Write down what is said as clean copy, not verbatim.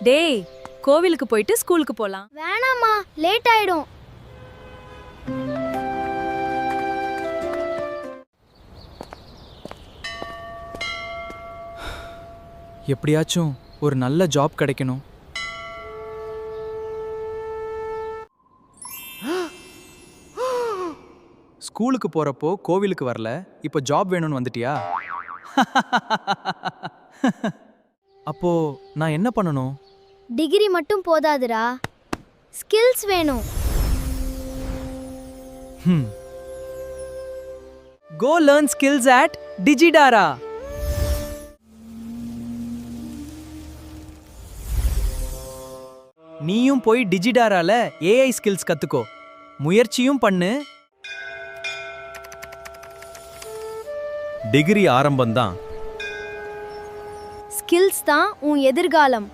டேய், கோவிலுக்கு போயிட்டு ஸ்கூலுக்கு போலாம். வேணாம்மா, லேட் ஆயிடும். எப்படியாச்சும் ஒரு நல்ல ஜாப் கிடைக்கணும். ஸ்கூலுக்கு போறப்போ கோவிலுக்கு வரல, இப்போ ஜாப் வேணும்னு வந்துட்டியா? அப்போ நான் என்ன பண்ணணும்? டிகிரி மட்டும் போதாதுடா, ஸ்கில்ஸ் வேணும். Go learn skills at DigiDARA. நீயும் போய் டிஜிடாரால ஏஐ ஸ்கில்ஸ் கத்துக்கோ. முயற்சியும் பண்ணு. டிகிரி ஆரம்பம்தான். ஸ்கில்ஸ் தான் உன் எதிர்காலம்.